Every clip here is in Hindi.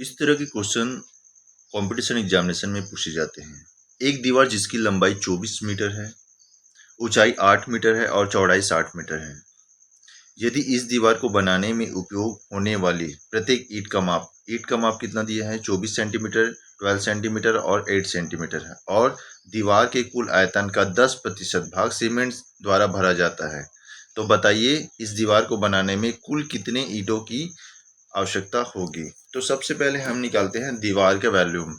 इस तरह के क्वेश्चन कंपटीशन एग्जामिनेशन में पूछे जाते हैं। एक दीवार जिसकी लंबाई 24 मीटर है, ऊंचाई 8 मीटर है और चौड़ाई 60 मीटर है। यदि इस दीवार को बनाने में उपयोग होने वाली प्रत्येक ईंट का माप कितना दिया है? 24 सेंटीमीटर, 12 सेंटीमीटर और 8 सेंटीमीटर है और दीवार के कुल आयतन का 10% भाग सीमेंट द्वारा भरा जाता है। तो बताइए इस दीवार को बनाने में कुल कितने ईंटों की आवश्यकता होगी। तो सबसे पहले हम निकालते हैं दीवार का वॉल्यूम।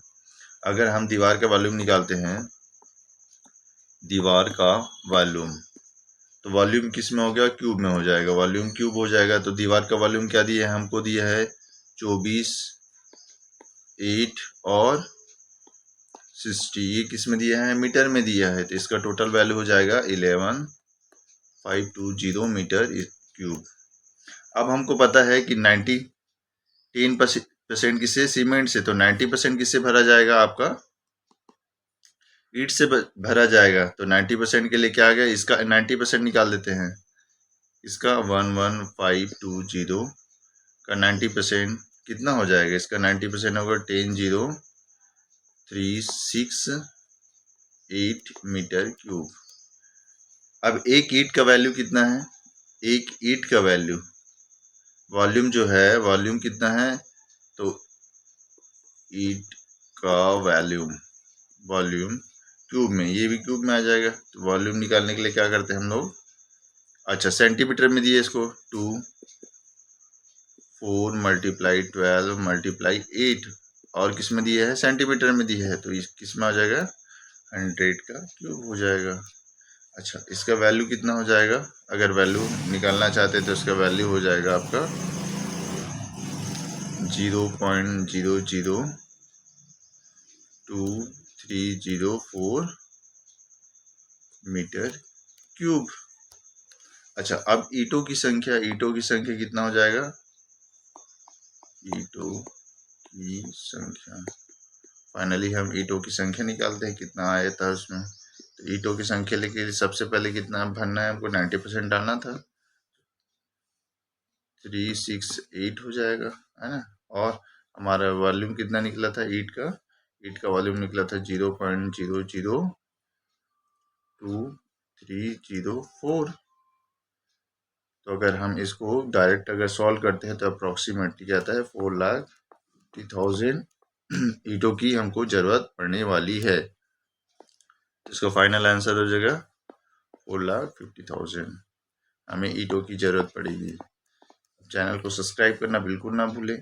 अगर हम दीवार का वॉल्यूम निकालते हैं, दीवार का वॉल्यूम, तो वॉल्यूम किस में हो गया? क्यूब में हो जाएगा। वॉल्यूम क्यूब हो जाएगा तो दीवार का वॉल्यूम क्या दिया है? हमको दिया है 24, 8 और 60। ये किस में दिया है? मीटर में दिया है। तो इसका टोटल वैल्यू हो जाएगा 11520 मीटर क्यूब। अब हमको पता है कि 10% किससे? सीमेंट से। तो 90% किससे भरा जाएगा? आपका ईंट से भरा जाएगा। तो 90% के लिए क्या आ गया? इसका 90% निकाल देते हैं। इसका 11520 का 90% कितना हो जाएगा? इसका 90% होगा 10368 मीटर क्यूब। अब एक ईंट का वैल्यू कितना है? एक ईंट का वैल्यू, वॉल्यूम जो है, वॉल्यूम कितना है? तो ईंट का वॉल्यूम क्यूब में, ये भी क्यूब में आ जाएगा। तो वॉल्यूम निकालने के लिए क्या करते हैं हम लोग? अच्छा, सेंटीमीटर में दिए इसको 2, 4 मल्टीप्लाई 12 मल्टीप्लाई 8 और किस में दिया है? सेंटीमीटर में दिया है। तो किस में आ जाएगा? 100 का क्यूब हो जाएगा। अच्छा, इसका वैल्यू कितना हो जाएगा? अगर वैल्यू निकालना चाहते हैं तो इसका वैल्यू हो जाएगा आपका 0.0022304 मीटर क्यूब। अच्छा, अब ईंटों की संख्या कितना हो जाएगा? ईंटों की संख्या, फाइनली हम ईंटों की संख्या निकालते हैं कितना आया था उसमें। तो ईंटों की संख्या के लिए सबसे पहले कितना भरना है? हमको 90% डालना था। 368 हो जाएगा, है ना। और हमारा वॉल्यूम कितना निकला था ईंट का? ईंट का वॉल्यूम निकला था 0.0022304। तो अगर हम इसको डायरेक्ट अगर सॉल्व करते हैं तो अप्रोक्सीमेटली आता है 4,50,000 ईंटों की हमको जरूरत पड़ने वाली है। तो इसका फाइनल आंसर हो जाएगा 4,50,000 हमें ईंटों की जरूरत पड़ेगी। चैनल को सब्सक्राइब करना बिल्कुल ना भूलें।